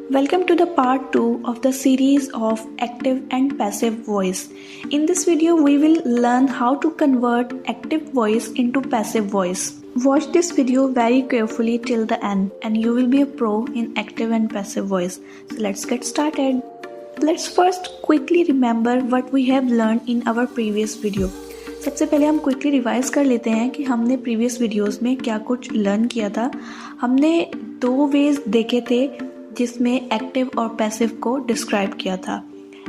Welcome to the part 2 of the series of active and passive voice. In this video, we will learn how to convert active voice into passive voice. Watch this video very carefully till the end and you will be a pro in active and passive voice. So let's get started. Let's first quickly remember what we have learned in our previous video. सबसे पहले हम quickly revise कर लेते हैं कि हमने previous videos में क्या कुछ लर्न किया था। हमने दो वेज देखे थे जिसमें एक्टिव और पैसिव को डिस्क्राइब किया था।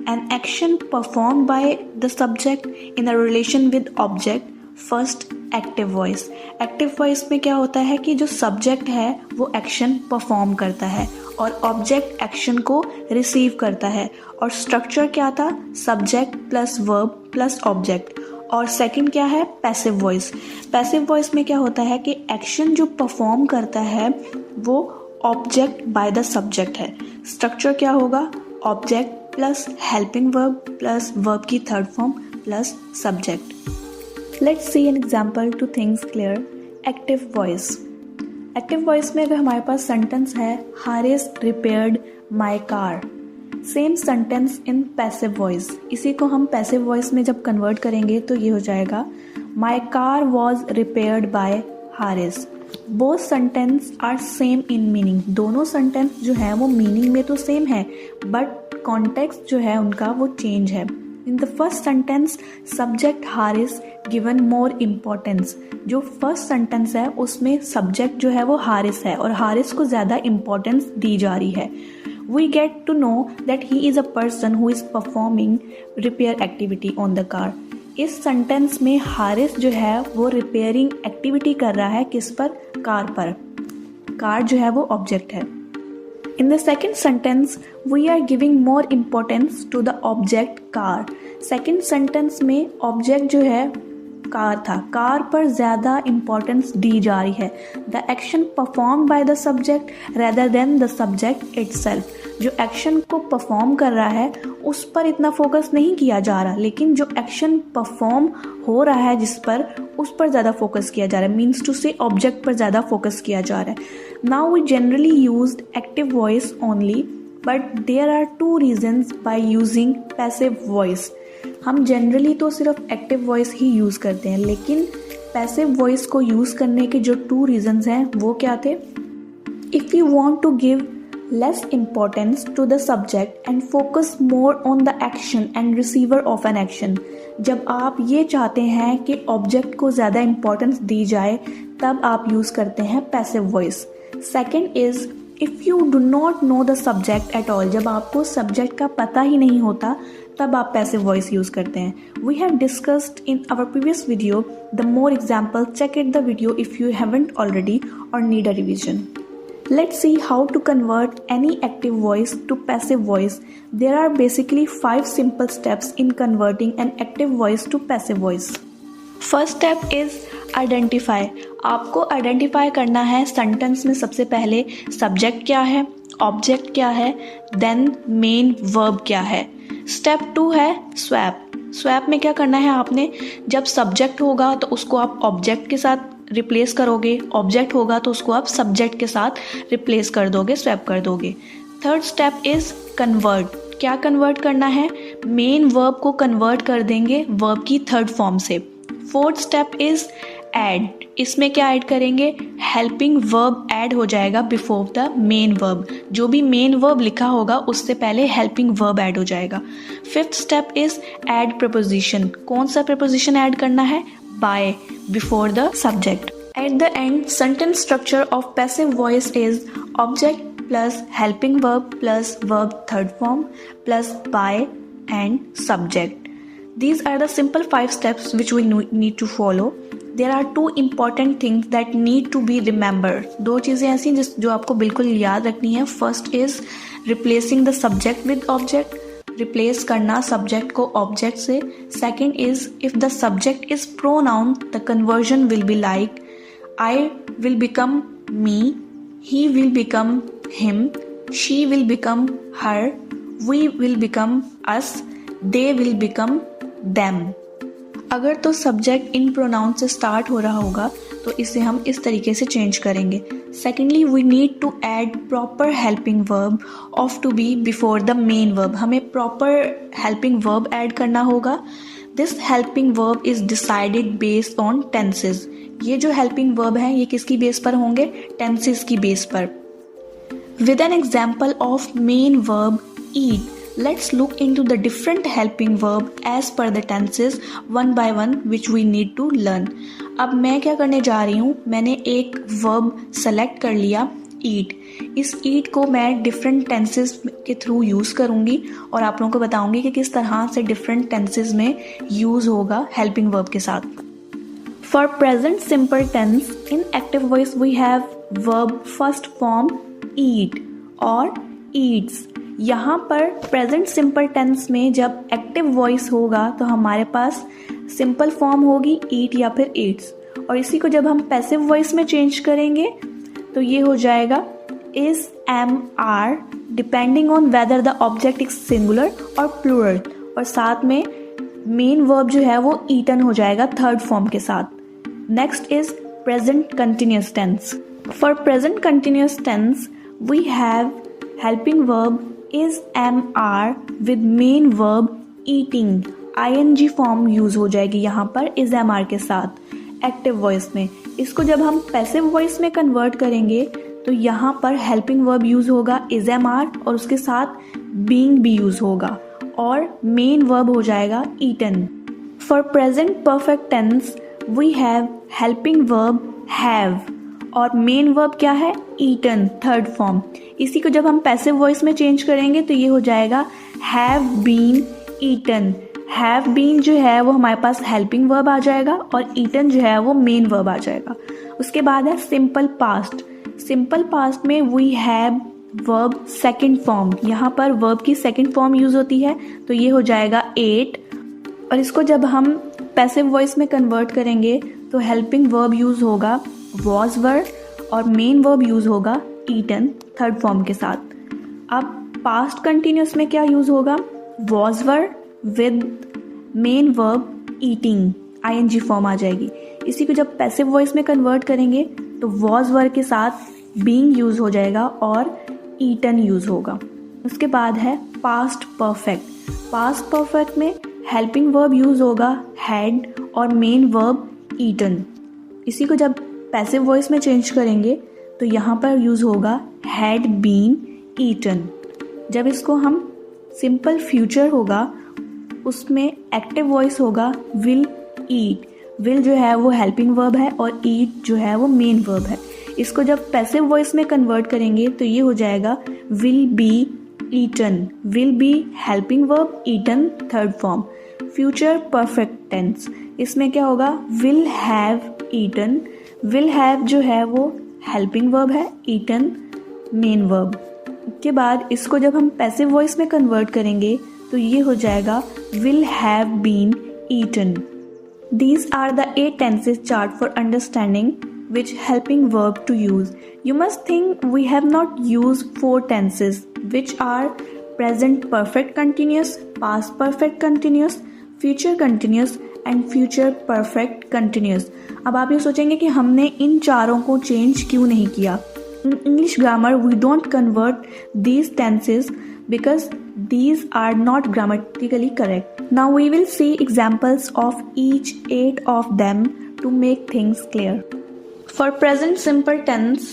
An action perform by the subject in a relation with object, first active voice. Active voice में क्या होता है कि जो सब्जेक्ट है वो एक्शन परफॉर्म करता है और ऑब्जेक्ट एक्शन को रिसीव करता है। और स्ट्रक्चर क्या था? Subject plus verb plus object. और सेकंड क्या है? Passive voice. पैसिव वॉइस में क्या होता है कि एक्शन जो परफॉर्म करता है वो ऑब्जेक्ट बाय द सब्जेक्ट है। स्ट्रक्चर क्या होगा? Object plus helping verb plus verb की third form plus subject. Let's see an example to things clear. Active voice. Active voice में अगर हमारे पास सेंटेंस है Haris repaired my car, same sentence in passive voice. इसी को हम पैसिव वॉइस में जब कन्वर्ट करेंगे तो ये हो जाएगा my car was repaired by Haris. Both sentence are same in meaning. दोनों सेंटेंस जो है वो मीनिंग में तो सेम है बट कॉन्टेक्स्ट जो है उनका वो चेंज है। In the first sentence subject Haris given more importance. जो फर्स्ट सेंटेंस है उसमें सब्जेक्ट जो है वो हारिस है और हारिस को ज़्यादा इम्पोर्टेंस दी जा रही है। We get to know that he is a person who is performing repair activity on the car. इस सेंटेंस में हारिस जो है वो रिपेयरिंग एक्टिविटी कर रहा है किस पर? कार पर। कार जो है वो ऑब्जेक्ट है। In the second sentence, we are giving more importance to the object car. Second sentence में ऑब्जेक्ट जो है कार था, कार पर ज़्यादा इम्पोर्टेंस दी जा रही है। The action perform by the subject rather than the subject itself. जो एक्शन को परफॉर्म कर रहा है उस पर इतना फोकस नहीं किया जा रहा, लेकिन जो एक्शन परफॉर्म हो रहा है जिस पर उस पर ज़्यादा फोकस किया जा रहा है। मीन्स टू से ऑब्जेक्ट पर ज़्यादा फोकस किया जा रहा है। Now we generally used active voice only but there are two reasons by using passive voice. हम जनरली तो सिर्फ एक्टिव वॉइस ही यूज़ करते हैं, लेकिन पैसिव वॉइस को यूज़ करने के जो टू रीजंस हैं वो क्या थे? If you want to give less importance to the subject and focus more on the action and receiver of an action. जब आप ये चाहते हैं कि ऑब्जेक्ट को ज़्यादा इम्पोर्टेंस दी जाए तब आप यूज़ करते हैं passive voice. Second is if you do not know the subject at all. जब आपको सब्जेक्ट का पता ही नहीं होता तब आप पैसिव वॉइस यूज़ करते हैं। We have discussed in our previous video the more example. Check it the video if you haven't already और need a revision. Let's see how to convert any active voice to passive voice. There are basically 5 simple steps in converting an active voice to passive voice. First step is identify. आपको identify करना है sentence में सबसे पहले subject क्या है, object क्या है, देन मेन वर्ब क्या है। स्टेप 2 है स्वैप। स्वैप में क्या करना है आपने? जब सब्जेक्ट होगा तो उसको आप ऑब्जेक्ट के साथ रिप्लेस करोगे, ऑब्जेक्ट होगा तो उसको आप सब्जेक्ट के साथ रिप्लेस कर दोगे, स्वैप कर दोगे। Third step is convert. क्या कन्वर्ट करना है? मेन वर्ब को कन्वर्ट कर देंगे वर्ब की थर्ड फॉर्म से। Fourth step is add. इसमें क्या ऐड करेंगे? हेल्पिंग वर्ब ऐड हो जाएगा बिफोर द मेन वर्ब। जो भी मेन वर्ब लिखा होगा उससे पहले हेल्पिंग वर्ब ऐड हो जाएगा। Fifth step is add preposition. कौन सा प्रपोजिशन ऐड करना है? by before the subject. At the end, sentence structure of passive voice is object plus helping verb plus verb third form plus by and subject. These are the simple 5 steps which we need to follow. There are 2 important things that need to be remembered. 2 चीज़ें ऐसी जो आपको बिल्कुल याद रखनी है। First is replacing the subject with object. Replace करना subject को ऑब्जेक्ट से। Second is if the subject is pronoun the conversion will be like I will become me, he will become him, she will become her, we will become us, they will become them. अगर तो subject इन pronoun से start हो रहा होगा तो इसे हम इस तरीके से चेंज करेंगे। Secondly, we need to add proper helping verb of to be before the main verb. हमें प्रॉपर हेल्पिंग वर्ब ऐड करना होगा। This helping verb is decided based on tenses. ये जो हेल्पिंग वर्ब है ये किसकी बेस पर होंगे? टेंसेज की बेस पर। With an example of main verb eat, let's look into the different helping verb as per the tenses one by one which we need to learn. अब मैं क्या करने जा रही हूँ, मैंने एक verb select कर लिया eat। इस eat को मैं different tenses के थ्रू यूज़ करूँगी और आप लोगों को बताऊँगी कि किस तरह से different tenses में यूज़ होगा helping verb के साथ। For present simple tense, in active voice we have verb first form eat और eats। यहाँ पर प्रेजेंट सिंपल टेंस में जब एक्टिव वॉइस होगा तो हमारे पास सिंपल फॉर्म होगी ईट या फिर ईट्स, और इसी को जब हम पैसिव वॉइस में चेंज करेंगे तो ये हो जाएगा is, am, are, depending on whether the object is singular और प्लूरल, और साथ में मेन वर्ब जो है वो ईटन हो जाएगा थर्ड फॉर्म के साथ। Next is present continuous tense. For present continuous tense we have helping verb is, am, are with main verb eating। ing form use हो जाएगी यहाँ पर is, am, are के साथ एक्टिव वॉइस में। इसको जब हम पैसिव वॉइस में कन्वर्ट करेंगे तो यहाँ पर हेल्पिंग वर्ब यूज होगा is, am, are और उसके साथ being भी यूज होगा और मेन वर्ब हो जाएगा eaten। For present perfect tense we have helping verb have और मेन वर्ब क्या है? Eaten third form. इसी को जब हम पैसिव वॉइस में चेंज करेंगे तो ये हो जाएगा have been eaten. Have been जो है वो हमारे पास हेल्पिंग वर्ब आ जाएगा और ईटन जो है वो मेन वर्ब आ जाएगा। उसके बाद है सिंपल पास्ट। सिंपल पास्ट में we have verb second form. यहाँ पर वर्ब की सेकेंड फॉर्म यूज होती है तो ये हो जाएगा एट, और इसको जब हम पैसिव वॉइस में कन्वर्ट करेंगे तो हेल्पिंग वर्ब यूज होगा was were और मेन वर्ब यूज होगा eaten थर्ड फॉर्म के साथ। अब पास्ट कंटिन्यूअस में क्या यूज होगा? was were with main verb eating, ing form आ जाएगी। इसी को जब पैसिव वॉइस में कन्वर्ट करेंगे तो was were के साथ being यूज हो जाएगा और eaten यूज होगा। उसके बाद है पास्ट परफेक्ट। पास्ट परफेक्ट में हेल्पिंग वर्ब यूज होगा had और मेन वर्ब eaten। इसी को जब पैसिव वॉइस में चेंज करेंगे तो यहाँ पर यूज होगा हैड बीन ईटन। जब इसको हम सिंपल फ्यूचर होगा उसमें एक्टिव वॉइस होगा विल ईट। विल जो है वो हेल्पिंग वर्ब है और ईट जो है वो मेन वर्ब है। इसको जब पैसिव वॉइस में कन्वर्ट करेंगे तो ये हो जाएगा will be eaten. Will be helping verb eaten third form. Future perfect tense, इसमें क्या होगा? Will have eaten. Will have जो है वो हेल्पिंग वर्ब है, ईटन मेन वर्ब। के बाद इसको जब हम पैसिव वॉइस में कन्वर्ट करेंगे तो ये हो जाएगा will have been eaten. These are the 8 tenses chart for understanding which helping verb to use. You must think we have not used 4 tenses which are present perfect continuous, past perfect continuous, future continuous and future perfect continuous. अब आप ये सोचेंगे कि हमने इन चारों को change क्यों नहीं किया। In English grammar we don't convert these tenses because these are not grammatically correct. Now we will see examples of each 8 of them to make things clear. For present simple tense,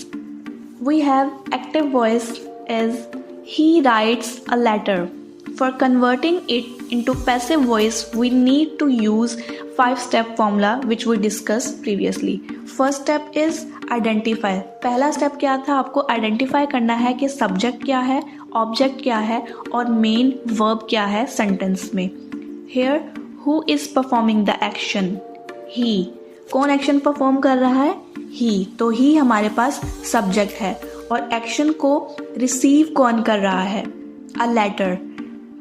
we have active voice as he writes a letter. For converting it into passive voice, we need to use 5-step formula which we discussed previously. First step is identify. पहला step क्या था? आपको identify करना है कि subject क्या है, object क्या है और main verb क्या है sentence में. Here, who is performing the action? He. कौन action perform कर रहा है? He. तो he हमारे पास subject है और action को receive कौन कर रहा है? A letter.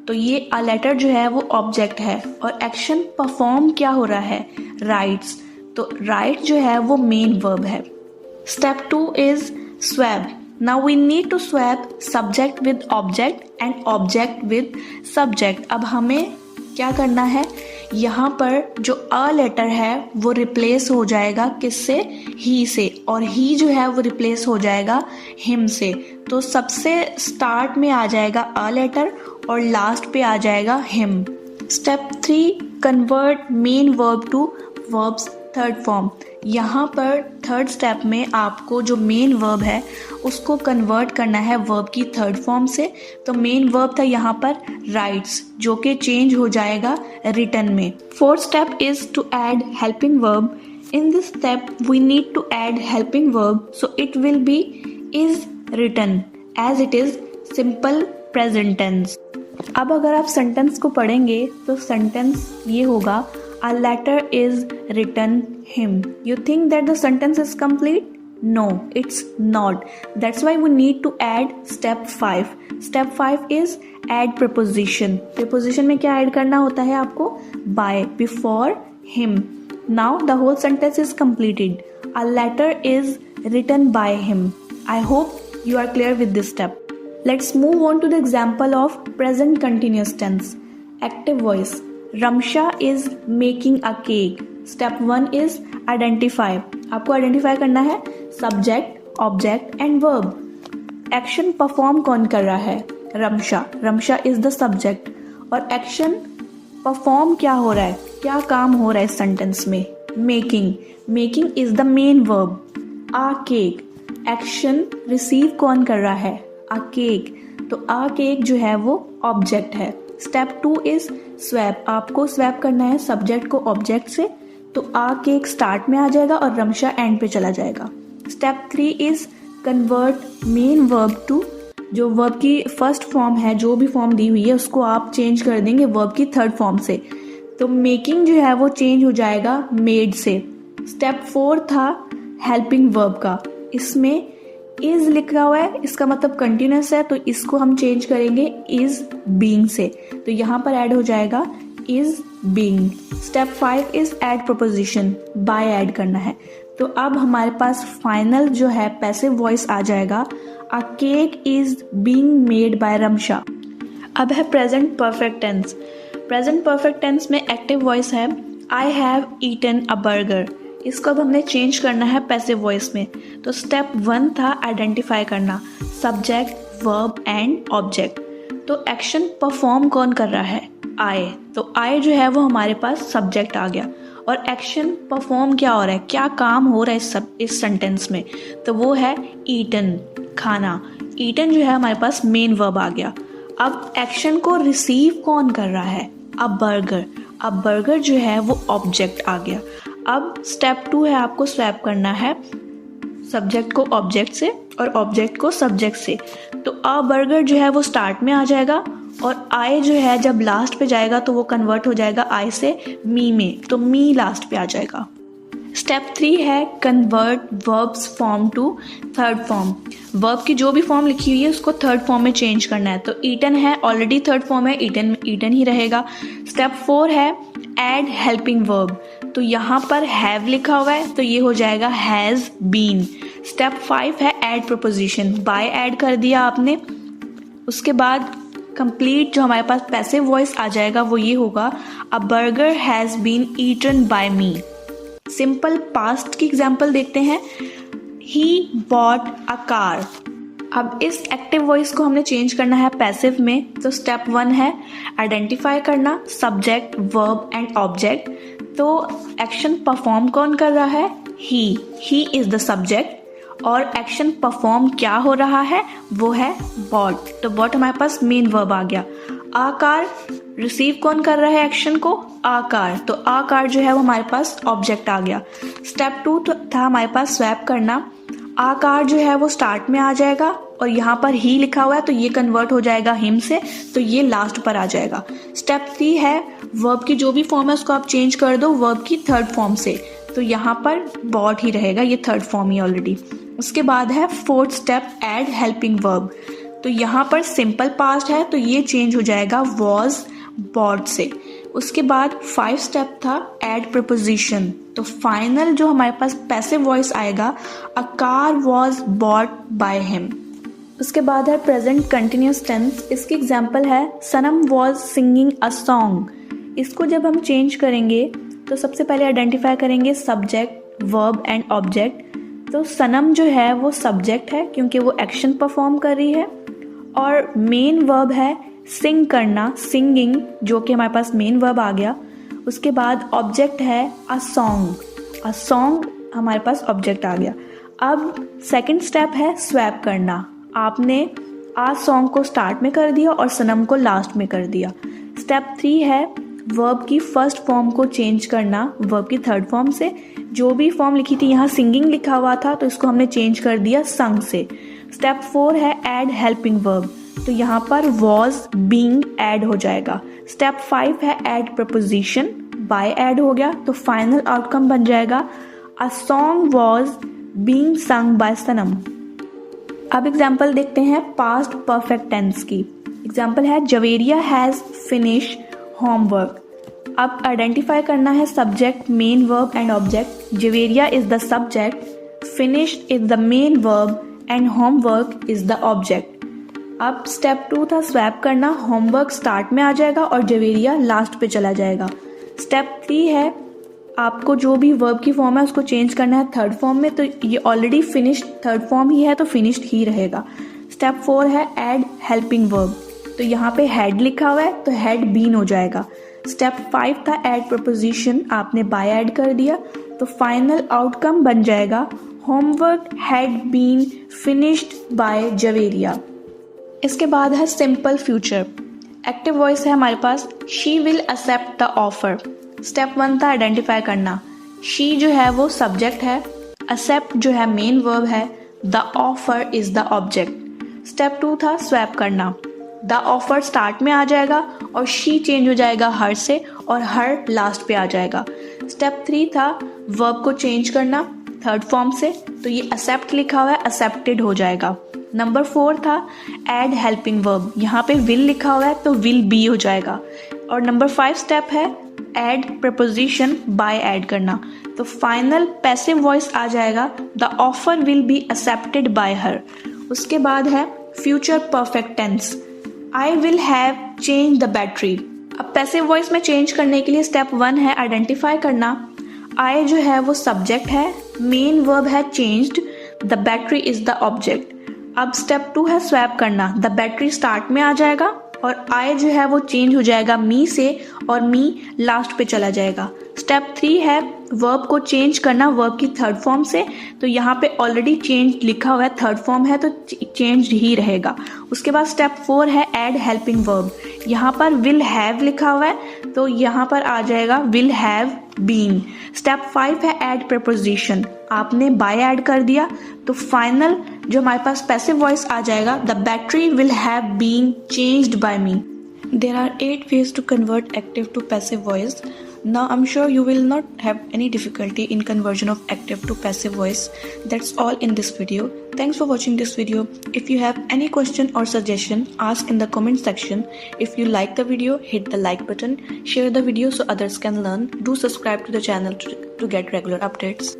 तो ये a letter जो है वो object है और action perform क्या हो रहा है? Writes. तो write जो है वो main verb है. Step 2 is swap. Now we need to swap subject with object and object with subject. अब हमें क्या करना है? यहाँ पर जो अ लेटर है वो रिप्लेस हो जाएगा किससे, ही से, और ही जो है वो रिप्लेस हो जाएगा हिम से। तो सबसे स्टार्ट में आ जाएगा अ लेटर और लास्ट पे आ जाएगा him. Step 3, convert main verb to verbs third form. यहाँ पर थर्ड स्टेप में आपको जो मेन वर्ब है उसको कन्वर्ट करना है वर्ब की थर्ड फॉर्म से। तो मेन वर्ब था यहाँ पर राइट्स, जो कि चेंज हो जाएगा रिटन में। Fourth step is to add helping verb. In this step we need to add helping verb, so it will be is written as it is simple present tense. अब अगर आप sentence को पढ़ेंगे तो sentence ये होगा, a letter is written him. You think that the sentence is complete? No, it's not. That's why we need to add step 5. Step 5 is add preposition. Preposition में क्या add करना होता है आपको? By, before, him. Now the whole sentence is completed. A letter is written by him. I hope you are clear with this step. Let's move on to the example of present continuous tense. Active voice. Ramsha is making a cake. Step 1 is identify. आपको identify करना है subject, object and verb. Action perform कौन कर रहा है? Ramsha. Ramsha is the subject और action perform क्या हो रहा है, क्या काम हो रहा है इस सेंटेंस में? Making. Making is the main verb. A cake, action receive कौन कर रहा है? A cake. तो आ केक जो है वो ऑब्जेक्ट है। Step 2 is swap. आपको स्वैप करना है सब्जेक्ट को ऑब्जेक्ट से, तो आ केक स्टार्ट में आ जाएगा और रमशा एंड पे चला जाएगा। Step 3 is convert main verb to, जो वर्ब की फर्स्ट फॉर्म है, जो भी फॉर्म दी हुई है उसको आप चेंज कर देंगे वर्ब की थर्ड फॉर्म से। तो मेकिंग जो है वो चेंज हो जाएगा मेड से। स्टेप 4 था हेल्पिंग वर्ब का, इसमें इज लिखा हुआ है, इसका मतलब कंटिन्यूस है, तो इसको हम चेंज करेंगे इज बीइंग से। तो यहाँ पर ऐड हो जाएगा is being. Step 5 is add preposition, by add करना है। तो अब हमारे पास फाइनल जो है पैसिव वॉइस आ जाएगा, a cake is being made by Ramsha. अब है present perfect tense. Present perfect tense में एक्टिव वॉइस है I have eaten a burger. इसको अब हमने चेंज करना है पैसिव वॉइस में। तो स्टेप 1 था आइडेंटिफाई करना सब्जेक्ट, वर्ब एंड ऑब्जेक्ट। तो एक्शन परफॉर्म कौन कर रहा है? आई। तो आई जो है वो हमारे पास सब्जेक्ट आ गया और एक्शन परफॉर्म क्या हो रहा है, क्या काम हो रहा है इस सेंटेंस में? तो वो है ईटन, खाना। ईटन जो है हमारे पास मेन वर्ब आ गया। अब एक्शन को रिसीव कौन कर रहा है? अब बर्गर। अब बर्गर जो है वो ऑब्जेक्ट आ गया। अब स्टेप 2 है आपको स्वैप करना है सब्जेक्ट को ऑब्जेक्ट से और ऑब्जेक्ट को सब्जेक्ट से। तो अ बर्गर जो है वो स्टार्ट में आ जाएगा और आई जो है जब लास्ट पे जाएगा तो वो कन्वर्ट हो जाएगा आई से मी में, तो मी लास्ट पे आ जाएगा। स्टेप 3 है convert verbs form to third form. Verb की जो भी फॉर्म लिखी हुई है उसको थर्ड फॉर्म में चेंज करना है। तो ईटन है, ऑलरेडी थर्ड फॉर्म है, ईटन ईटन ही रहेगा। स्टेप 4 है ऐड हेल्पिंग वर्ब। तो यहाँ पर हैव लिखा हुआ है तो ये हो जाएगा हैज बीन। स्टेप 5 है ऐड प्रपोजिशन, बाय ऐड कर दिया आपने। उसके बाद कंप्लीट जो हमारे पास पैसिव वॉइस आ जाएगा वो ये होगा a burger has been eaten by me. Simple past की एग्जाम्पल देखते हैं, ही बॉट अ कार। अब इस एक्टिव वॉइस को हमने चेंज करना है पैसिव में। तो स्टेप 1 है आइडेंटिफाई करना सब्जेक्ट, वर्ब एंड ऑब्जेक्ट। तो एक्शन परफॉर्म कौन कर रहा है? ही इज द सब्जेक्ट और एक्शन परफॉर्म क्या हो रहा है? वो है बॉट। तो बॉट हमारे पास मेन वर्ब आ गया। आकार रिसीव कौन कर रहा है एक्शन को? आकार। तो आकार जो है वो हमारे पास ऑब्जेक्ट आ गया। स्टेप 2 था हमारे पास स्वैप करना। आकार जो है वो स्टार्ट में आ जाएगा और यहाँ पर ही लिखा हुआ है तो ये कन्वर्ट हो जाएगा हिम से, तो ये लास्ट पर आ जाएगा। स्टेप 3 है वर्ब की जो भी फॉर्म है उसको आप चेंज कर दो वर्ब की थर्ड फॉर्म से। तो यहाँ पर बॉट ही रहेगा, ये थर्ड फॉर्म ही ऑलरेडी। उसके बाद है fourth step add helping verb. तो यहाँ पर सिंपल पास्ट है तो ये चेंज हो जाएगा वॉज बॉट से। उसके बाद 5 स्टेप था ऐड प्रपोजिशन। तो फाइनल जो हमारे पास पैसिव वॉइस आएगा a car was bought by him. उसके बाद है प्रेजेंट कंटिन्यूस टेंस। इसकी एग्जाम्पल है सनम वॉज सिंगिंग अ सॉन्ग। इसको जब हम चेंज करेंगे तो सबसे पहले आइडेंटिफाई करेंगे सब्जेक्ट, वर्ब एंड ऑब्जेक्ट। तो सनम जो है वो सब्जेक्ट है क्योंकि वो एक्शन परफॉर्म कर रही है, और मेन वर्ब है सिंग करना, सिंगिंग, जो कि हमारे पास मेन वर्ब आ गया। उसके बाद ऑब्जेक्ट है अ सॉन्ग हमारे पास ऑब्जेक्ट आ गया। अब सेकंड स्टेप है स्वैप करना। आपने आ सॉन्ग को स्टार्ट में कर दिया और सनम को लास्ट में कर दिया। स्टेप 3 है वर्ब की फर्स्ट फॉर्म को चेंज करना वर्ब की थर्ड फॉर्म से। जो भी फॉर्म लिखी थी, यहाँ सिंगिंग लिखा हुआ था तो इसको हमने चेंज कर दिया संग से। स्टेप 4 है ऐड हेल्पिंग वर्ब, तो यहाँ पर वॉज बीइंग ऐड हो जाएगा। स्टेप 5 है ऐड प्रपोजिशन, बाय ऐड हो गया, तो फाइनल आउटकम बन जाएगा a song was being sung by Sanam. अब एग्जाम्पल देखते हैं पास्ट परफेक्ट टेंस की। एग्जाम्पल है जवेरिया हैज फिनिश होमवर्क। अब आइडेंटिफाई करना है subject, main verb and object. Javeria is the subject, finished is the main verb and homework is the object. अब step 2 था स्वैप करना, होमवर्क स्टार्ट में आ जाएगा और जवेरिया लास्ट पे चला जाएगा। स्टेप 3 है आपको जो भी वर्ब की फॉर्म है उसको चेंज करना है थर्ड फॉर्म में, तो ये ऑलरेडी फिनिश्ड थर्ड फॉर्म ही है तो फिनिश्ड ही रहेगा। स्टेप 4 है ऐड हेल्पिंग वर्ब, तो यहाँ पे हैड लिखा हुआ है तो हैड बीन हो जाएगा। स्टेप 5 था ऐड प्रपोजिशन, आपने बाय ऐड कर दिया तो फाइनल आउटकम बन जाएगा homework had been finished by Javeria. इसके बाद है सिंपल फ्यूचर। एक्टिव वॉइस है हमारे पास she will accept the offer. Step 1 था आइडेंटिफाई करना, शी जो है वो सब्जेक्ट है, एक्सेप्ट जो है मेन वर्ब है, the offer is the object. Step 2 था स्वैप करना, द ऑफर स्टार्ट में आ जाएगा और शी चेंज हो जाएगा हर से और हर लास्ट पे आ जाएगा। स्टेप 3 था वर्ब को चेंज करना थर्ड फॉर्म से, तो ये एक्सेप्ट लिखा हुआ है एक्सेप्टेड हो जाएगा। नंबर 4 था ऐड हेल्पिंग वर्ब, यहाँ पे विल लिखा हुआ है तो विल बी हो जाएगा। और नंबर 5 स्टेप है ऐड प्रपोजिशन बाय ऐड करना, तो फाइनल पैसिव वॉइस आ जाएगा the offer will be accepted by her. उसके बाद है future perfect tense, I will have change the battery. अब पैसिव वॉइस में चेंज करने के लिए स्टेप 1 है आइडेंटिफाई करना, आई जो है वो सब्जेक्ट है, मेन वर्ब है changed, the battery is the object. अब स्टेप 2 है स्वैप करना, द बैटरी स्टार्ट में आ जाएगा और आई जो है वो चेंज हो जाएगा मी से और मी लास्ट पे चला जाएगा। स्टेप 3 है वर्ब को चेंज करना वर्ब की थर्ड फॉर्म से, तो यहाँ पे ऑलरेडी चेंज लिखा हुआ है थर्ड फॉर्म है तो चेंज ही रहेगा। उसके बाद स्टेप 4 है ऐड हेल्पिंग वर्ब, यहाँ पर विल हैव लिखा हुआ है तो यहाँ पर आ जाएगा विल हैव बीन। स्टेप 5 है ऐड प्रपोजिशन, आपने बाय ऐड कर दिया तो फाइनल जो हमारे पास पैसिव वॉइस आ जाएगा the battery will have been changed by me. There are 8 ways to convert active to passive voice. Now I'm sure you will not have any difficulty in conversion of active to passive voice. That's all in this video. Thanks for watching this video. If you have any question or suggestion, ask in the comment section. If you like the video, hit the like button, share the video so others can learn. Do subscribe to the channel to get regular updates.